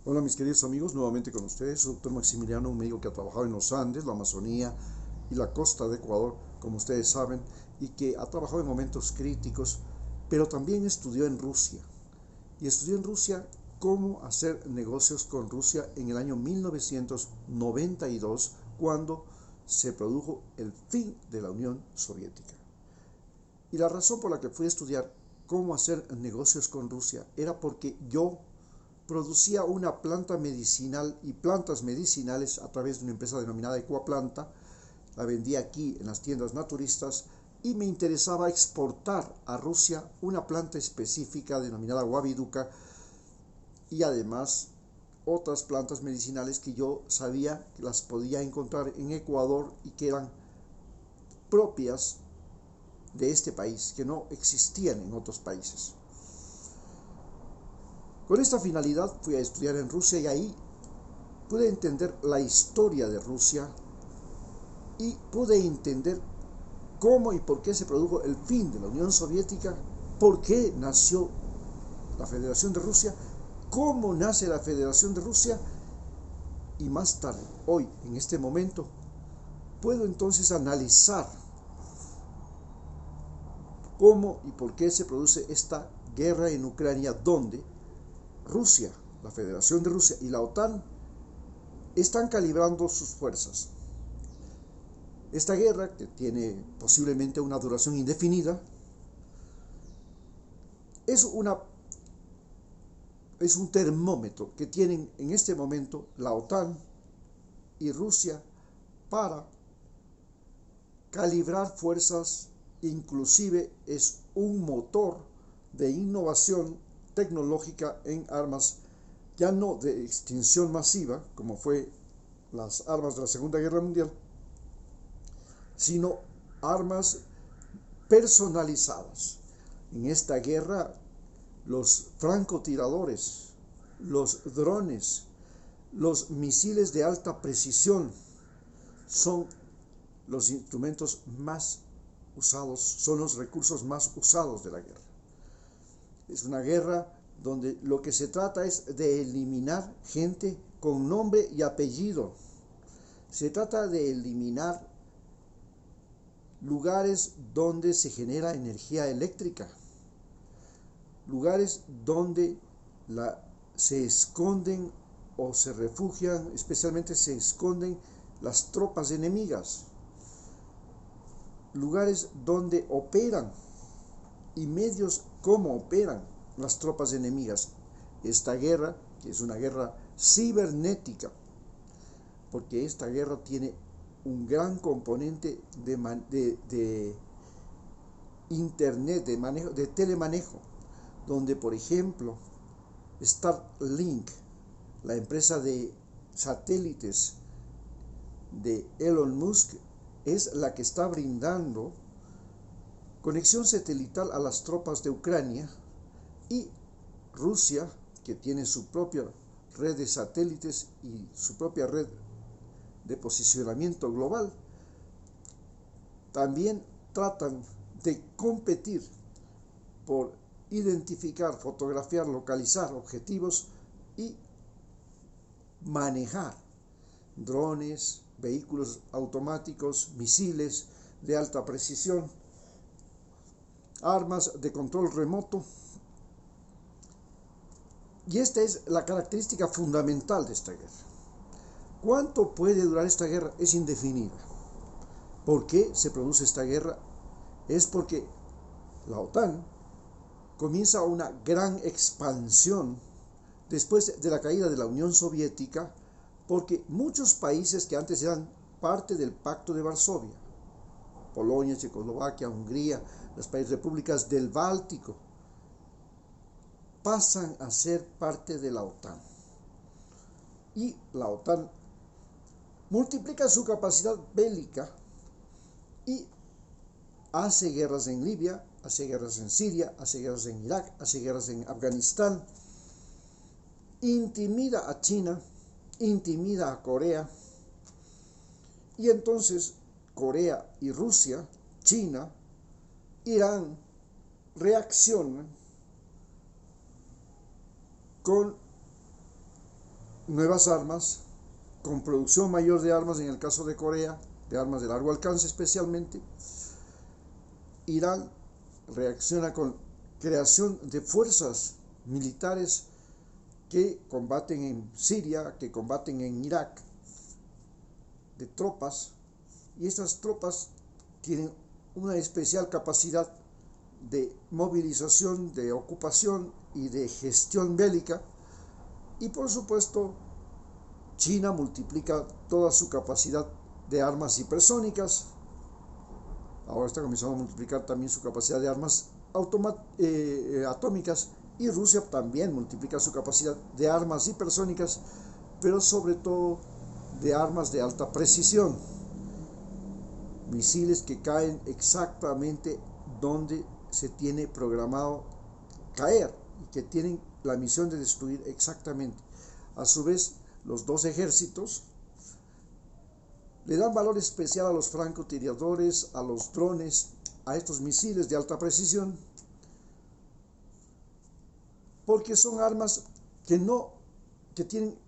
Hola mis queridos amigos, nuevamente con ustedes, soy doctor Maximiliano, un médico que ha trabajado en los Andes, la Amazonía y la costa de Ecuador, como ustedes saben, y que ha trabajado en momentos críticos, pero también estudió en Rusia. Y estudió en Rusia cómo hacer negocios con Rusia en el año 1992, cuando se produjo el fin de la Unión Soviética. Y la razón por la que fui a estudiar cómo hacer negocios con Rusia era porque yo producía una planta medicinal y plantas medicinales a través de una empresa denominada Ecuaplanta. La vendía aquí en las tiendas naturistas y me interesaba exportar a Rusia una planta específica denominada Guaviduca y además otras plantas medicinales que yo sabía que las podía encontrar en Ecuador y que eran propias de este país, que no existían en otros países. Con esta finalidad fui a estudiar en Rusia y ahí pude entender la historia de Rusia y pude entender cómo y por qué se produjo el fin de la Unión Soviética, por qué nació la Federación de Rusia, cómo nace la Federación de Rusia y más tarde, hoy, en este momento, puedo entonces analizar cómo y por qué se produce esta guerra en Ucrania donde Rusia, la Federación de Rusia y la OTAN están calibrando sus fuerzas. Esta guerra, que tiene posiblemente una duración indefinida, es, una, es un termómetro que tienen en este momento la OTAN y Rusia para calibrar fuerzas, inclusive es un motor de innovación tecnológica en armas ya no de extinción masiva, como fue las armas de la Segunda Guerra Mundial, sino armas personalizadas. En esta guerra, los francotiradores, los drones, los misiles de alta precisión son los instrumentos más usados, son los recursos más usados de la guerra. Es una guerra donde lo que se trata es de eliminar gente con nombre y apellido. Se trata de eliminar lugares donde se genera energía eléctrica, lugares donde se esconden o se refugian, especialmente se esconden las tropas enemigas, lugares donde operan y medios como operan las tropas enemigas. Esta guerra, que es una guerra cibernética, porque esta guerra tiene un gran componente de internet, de telemanejo, donde por ejemplo Starlink, la empresa de satélites de Elon Musk, es la que está brindando conexión satelital a las tropas de Ucrania, y Rusia, que tiene su propia red de satélites y su propia red de posicionamiento global, también tratan de competir por identificar, fotografiar, localizar objetivos y manejar drones, vehículos automáticos, misiles de alta precisión, armas de control remoto. Y esta es la característica fundamental de esta guerra. ¿Cuánto puede durar esta guerra? Es indefinida. ¿Por qué se produce esta guerra? Es porque la OTAN comienza una gran expansión después de la caída de la Unión Soviética, porque muchos países que antes eran parte del Pacto de Varsovia, Polonia, Checoslovaquia, Hungría, las repúblicas del Báltico, pasan a ser parte de la OTAN. Y la OTAN multiplica su capacidad bélica y hace guerras en Libia, hace guerras en Siria, hace guerras en Irak, hace guerras en Afganistán, intimida a China, intimida a Corea, y entonces Corea y Rusia, China, Irán reaccionan con nuevas armas, con producción mayor de armas en el caso de Corea, de armas de largo alcance especialmente. Irán reacciona con creación de fuerzas militares que combaten en Siria, que combaten en Irak, de tropas, y estas tropas tienen una especial capacidad de movilización, de ocupación y de gestión bélica, y por supuesto China multiplica toda su capacidad de armas hipersónicas. Ahora está comenzando a multiplicar también su capacidad de armas atómicas, y Rusia también multiplica su capacidad de armas hipersónicas, pero sobre todo de armas de alta precisión, misiles que caen exactamente donde se tiene programado caer y que tienen la misión de destruir exactamente. A su vez, los dos ejércitos le dan valor especial a los francotiradores, a los drones, a estos misiles de alta precisión, porque son armas que tienen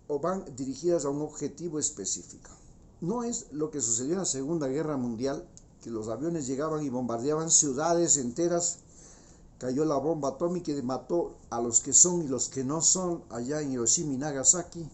o van dirigidas a un objetivo específico. No es lo que sucedió en la Segunda Guerra Mundial, que los aviones llegaban y bombardeaban ciudades enteras, cayó la bomba atómica y mató a los que son y los que no son allá en Hiroshima y Nagasaki.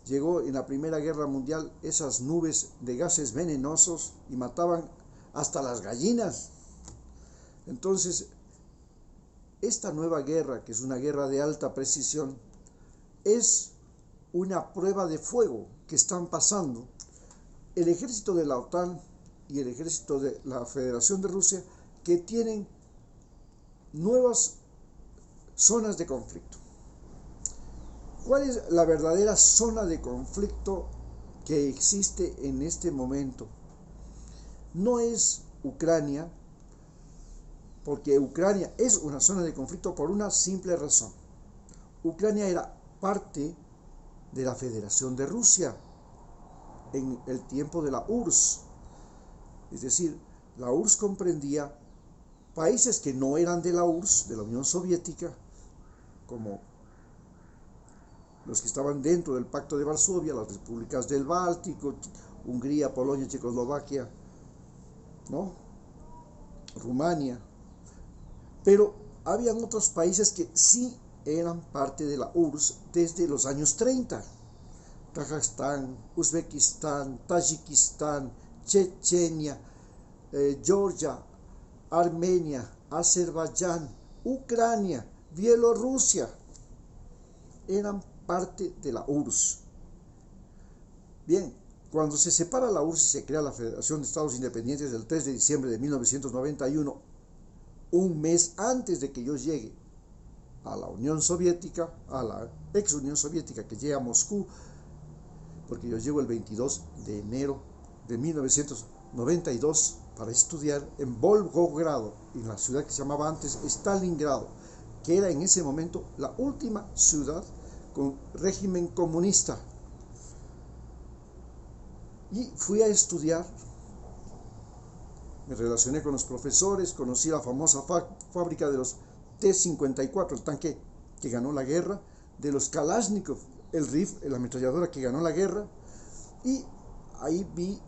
Llegó en la Primera Guerra Mundial esas nubes de gases venenosos y mataban hasta las gallinas. Entonces, esta nueva guerra, que es una guerra de alta precisión, es una prueba de fuego que están pasando el ejército de la OTAN y el ejército de la Federación de Rusia, que tienen nuevas zonas de conflicto. ¿Cuál es la verdadera zona de conflicto que existe en este momento? No es Ucrania, porque Ucrania es una zona de conflicto por una simple razón. Ucrania era parte de la Federación de Rusia en el tiempo de la URSS. Es decir, la URSS comprendía países que no eran de la URSS, de la Unión Soviética, como los que estaban dentro del Pacto de Varsovia, las repúblicas del Báltico, Hungría, Polonia, Checoslovaquia, ¿no? Rumania. Pero habían otros países que sí eran parte de la URSS desde los años 30. Kazajstán, Uzbekistán, Tayikistán, Chechenia, Georgia, Armenia, Azerbaiyán, Ucrania, Bielorrusia, eran parte de la URSS. Bien, cuando se separa la URSS y se crea la Federación de Estados Independientes el 3 de diciembre de 1991, un mes antes de que yo llegue a la Unión Soviética, a la ex Unión Soviética, que llegue a Moscú, porque yo llego el 22 de enero de 1992 para estudiar en Volgogrado, en la ciudad que se llamaba antes Stalingrado, que era en ese momento la última ciudad con régimen comunista. Y fui a estudiar, me relacioné con los profesores, conocí la famosa fábrica de los T-54, el tanque que ganó la guerra, de los Kalashnikov, el rifle, la ametralladora que ganó la guerra, y ahí vi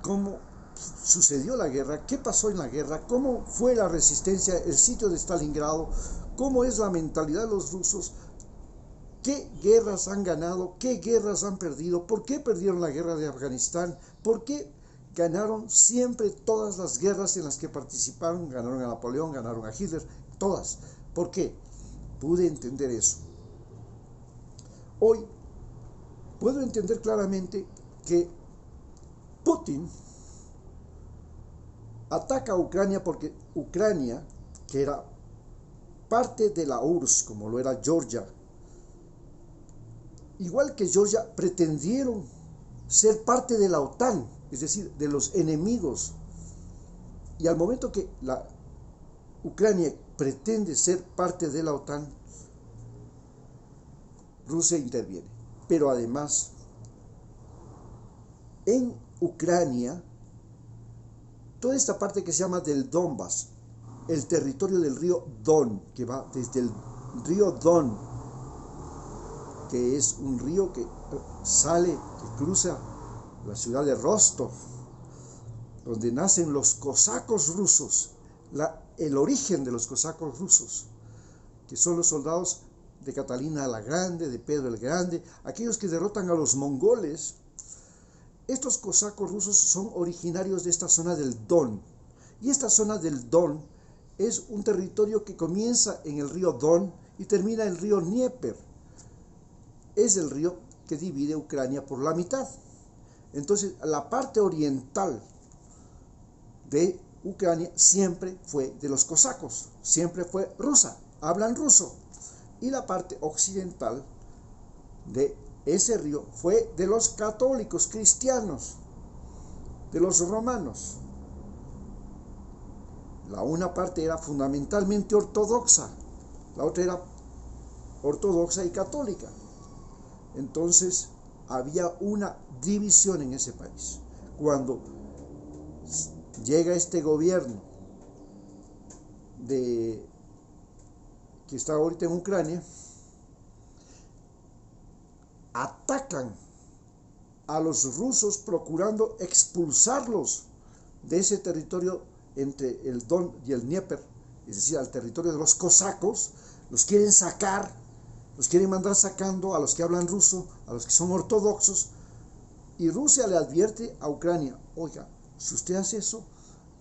cómo sucedió la guerra, qué pasó en la guerra, cómo fue la resistencia, el sitio de Stalingrado, cómo es la mentalidad de los rusos, qué guerras han ganado, qué guerras han perdido, por qué perdieron la guerra de Afganistán, por qué ganaron siempre todas las guerras en las que participaron, ganaron a Napoleón, ganaron a Hitler, todas. ¿Por qué? Pude entender eso. Hoy puedo entender claramente que Putin ataca a Ucrania porque Ucrania, que era parte de la URSS, como lo era Georgia, igual que Georgia, pretendieron ser parte de la OTAN, es decir, de los enemigos. Y al momento que la Ucrania pretende ser parte de la OTAN, Rusia interviene. Pero además, en Ucrania, toda esta parte que se llama del Donbass, el territorio del río Don, que va desde el río Don que es un río que sale, que cruza la ciudad de Rostov, donde nacen los cosacos rusos, el origen de los cosacos rusos, que son los soldados de Catalina la Grande, de Pedro el Grande, aquellos que derrotan a los mongoles. Estos cosacos rusos son originarios de esta zona del Don, y esta zona del Don es un territorio que comienza en el río Don y termina en el río Dnieper. Es el río que divide Ucrania por la mitad. Entonces, la parte oriental de Ucrania siempre fue de los cosacos, siempre fue rusa, hablan ruso. Y la parte occidental de ese río fue de los católicos cristianos, de los romanos. La una parte era fundamentalmente ortodoxa, la otra era ortodoxa y católica. Entonces había una división en ese país. Cuando llega este gobierno que está ahorita en Ucrania, atacan a los rusos procurando expulsarlos de ese territorio entre el Don y el Dnieper, es decir, al territorio de los cosacos. Los quieren sacar, los quieren mandar sacando a los que hablan ruso, a los que son ortodoxos, y Rusia le advierte a Ucrania: oiga, si usted hace eso,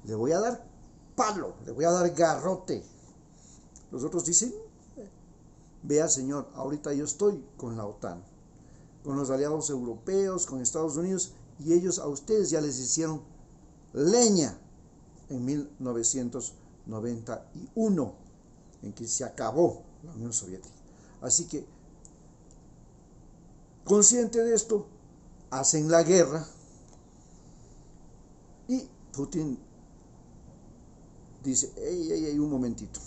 le voy a dar palo, le voy a dar garrote. Los otros dicen: vea, señor, ahorita yo estoy con la OTAN, con los aliados europeos, con Estados Unidos, y ellos a ustedes ya les hicieron leña en 1991, en que se acabó la Unión Soviética. Así que, consciente de esto, hacen la guerra, y Putin dice: ey, un momentito,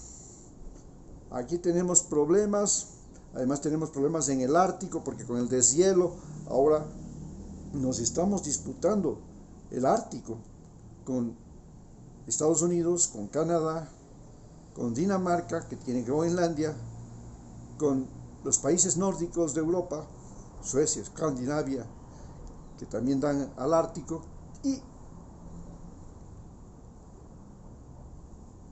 aquí tenemos problemas, además tenemos problemas en el Ártico, porque con el deshielo ahora nos estamos disputando el Ártico con Estados Unidos, con Canadá, con Dinamarca, que tiene Groenlandia, con los países nórdicos de Europa, Suecia, Escandinavia, que también dan al Ártico, y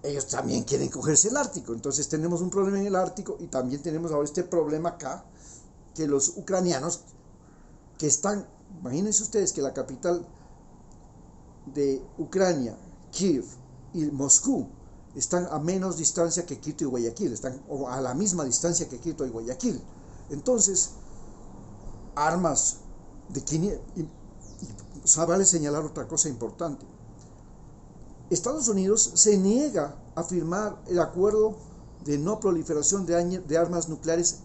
ellos también quieren cogerse el Ártico. Entonces tenemos un problema en el Ártico, y también tenemos ahora este problema acá, que los ucranianos que están, imagínense ustedes que la capital de Ucrania, Kiev, y Moscú están a menos distancia que Quito y Guayaquil, están a la misma distancia que Quito y Guayaquil. Entonces, armas de 500. Y vale señalar otra cosa importante: Estados Unidos se niega a firmar el acuerdo de no proliferación de armas nucleares